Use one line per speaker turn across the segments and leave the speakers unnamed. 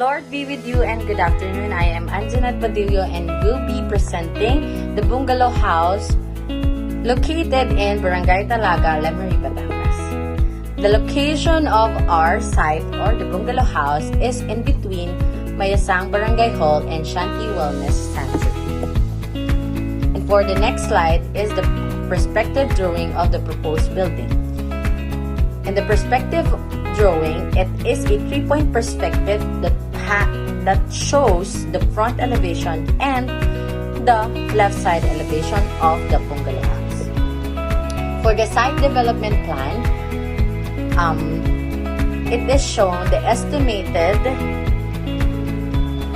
Lord be with you and good afternoon. I am Anjanette Badillo and will be presenting the bungalow house located in Barangay Talaga, Lemery, Batangas. The location of our site or the bungalow house is in between Mayasang Barangay Hall and Shanti Wellness Center. And for the next slide is the perspective drawing of the proposed building. In the perspective drawing, it is a 3-point perspective that shows the front elevation and the left side elevation of the bungalow house. For the site development plan, it is shown the estimated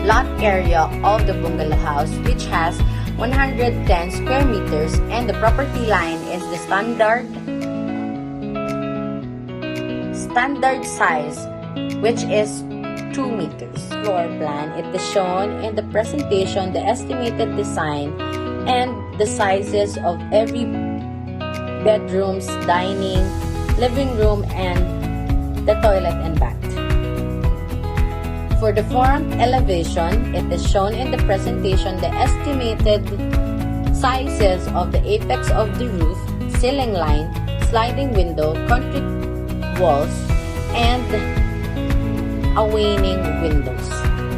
lot area of the bungalow house, which has 110 square meters, and the property line is the standard size, which is 2 meters. Floor plan, it is shown in the presentation the estimated design and the sizes of every bedrooms, dining, living room, and the toilet and bath. For the front elevation, it is shown in the presentation the estimated sizes of the apex of the roof, ceiling line, sliding window, concrete walls, and awning windows.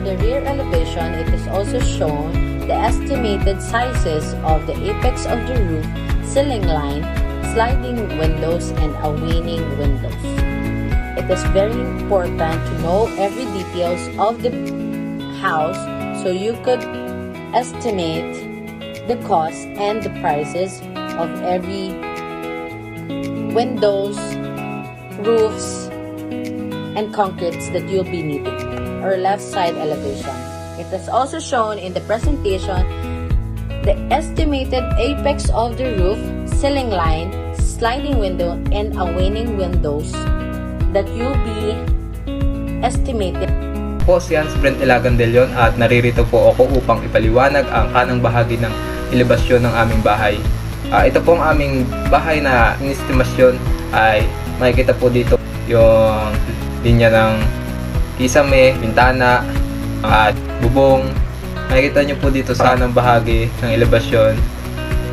The rear elevation, it is also shown the estimated sizes of the apex of the roof, ceiling line, sliding windows, and awning windows. It is very important to know every details of the house so you could estimate the cost and the prices of every windows, roofs, and concretes that you'll be needing, or left side elevation. It is also shown in the presentation the estimated apex of the roof, ceiling line, sliding window, and awning windows that you'll be estimated.
Po si Hans Brent Ilagan de Leon at naririto po ako upang ipaliwanag ang kanang bahagi ng elevasyon ng aming bahay. Ito po ang aming bahay na inistimasyon ay makikita po dito yung linya ng kisame, bintana, at bubong. Makikita nyo po dito sa kanang bahagi ng elevasyon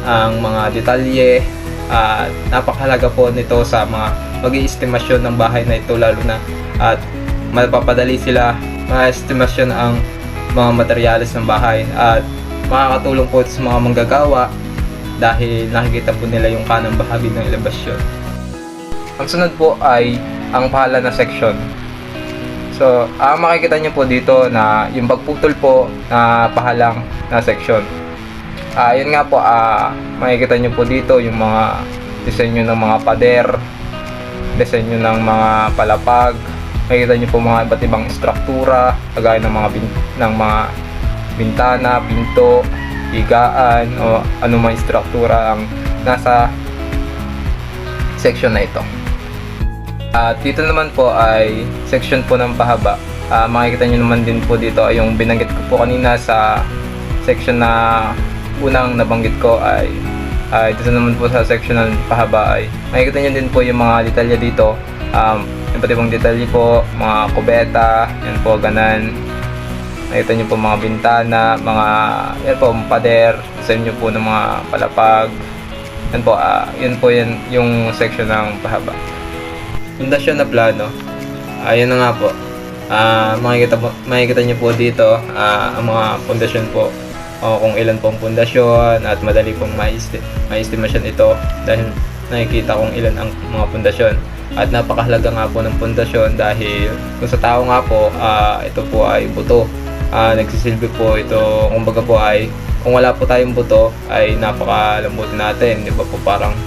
ang mga detalye at napakahalaga po nito sa mga mag-iestimasyon ng bahay na ito, lalo na at mapapadali sila ma-estimasyon ang mga materyales ng bahay at makakatulong po sa mga manggagawa dahil nakikita po nila yung kanang bahagi ng elevasyon. Ang sunod po ay ang pahala na section. So, makikita nyo po dito na yung pagputol po na pahalang na section. Yun nga po, makikita nyo po dito yung mga disenyo ng mga pader, disenyo ng mga palapag. Makikita nyo po mga iba't ibang struktura, kagaya ng mga bintana, pinto, higaan, o anumang struktura ang nasa section na ito. At dito naman po ay section po ng pahaba. Makikita nyo naman din po dito ay yung binanggit ko po kanina sa section na unang nabanggit ko ay dito naman po sa section ng pahaba ay makikita nyo din po yung mga detalye dito. Iba't ibang detalye po, mga kubeta, yan po, ganan. Makikita nyo po mga bintana, yan po, pader, sa inyo po ng mga palapag. Yan po, yan yung section ng pahaba. Pundasyon na plano. Ayan na nga po. Makikita nyo po dito ang mga pundasyon po. O kung ilan pong pundasyon at madali pong ma-estimation ito dahil nakikita kung ilan ang mga pundasyon. At napakahalaga nga po ng pundasyon dahil kung sa tao nga po, ito po ay buto. Nagsisilbi po ito, kumbaga po ay kung wala po tayong buto ay napakalambutin natin, di ba po, parang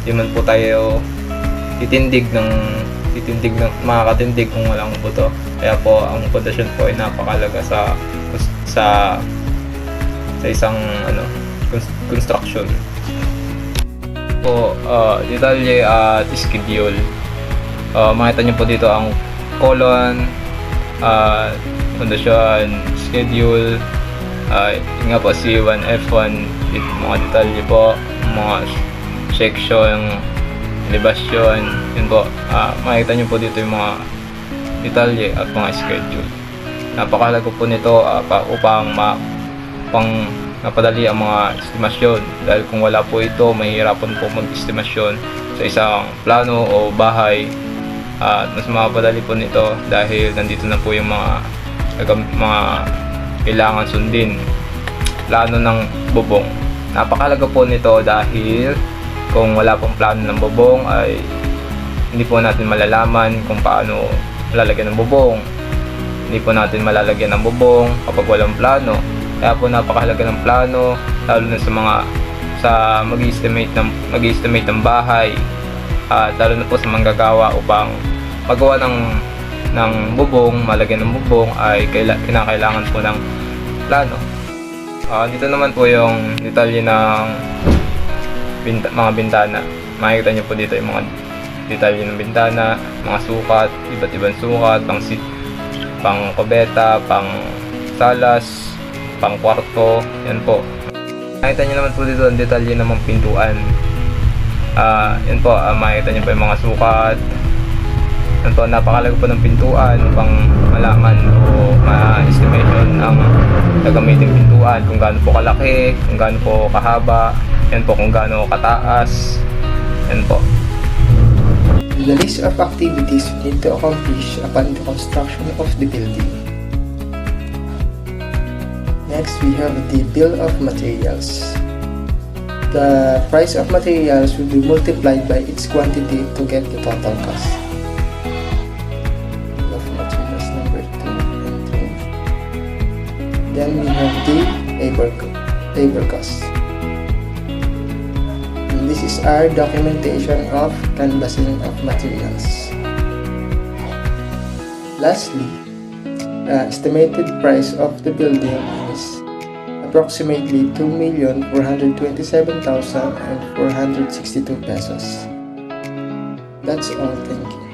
di man po tayo titindig ng makakatindig kung walang buto. Kaya po ang pundasyon po ay napakahalaga sa isang construction. Po detalye at schedule. Makita niyo po dito ang colon, pundasyon, schedule, yun nga po C1, F1, mga detalye po, mga section, elevasyon, yun po. Makikita nyo po dito yung mga detalye at mga schedule. Napakahalaga po nito upang napadali ang mga estimasyon, dahil kung wala po ito, mahihirapan po mag-estimasyon sa isang plano o bahay. At mas mapadali po nito dahil nandito na po yung mga kailangan sundin. Plano ng bubong. Napakahalaga po nito dahil kung wala pong plano ng bubong ay hindi po natin malalaman kung paano lalagyan ng bubong. Hindi po natin malalagyan ng bubong kapag walang plano. Kaya po napakahalaga ng plano, lalo na sa mag-estimate ng bahay, at lalo na po sa manggagawa upang magawa ng bubong, malagyan ng bubong ay kinakailangan po ng plano. Dito naman po yung detalye ng mga bintana. Makikita nyo po dito yung mga detalye ng bintana, mga sukat, iba't ibang sukat, pang kubeta, pang salas, pang kwarto, yan po. Makikita nyo naman po dito ang detalye ng mga pintuan. Yan po, makikita nyo po yung mga sukat. Yan po, napakalaga po ng pintuan upang malaman o ma-estimation ang gagamiting pintuan, kung gaano po kalaki, kung gaano po kahaba, yan po, kung gaano kataas, yan po.
The list of activities we need to accomplish upon the construction of the building. Next, we have the bill of materials. The price of materials will be multiplied by its quantity to get the total cost. Bill of materials number 2 and 3. Then we have the labor cost. And this is our documentation of canvassing of materials. Lastly, the estimated price of the building is approximately 2,427,462 pesos. That's all. Thank you.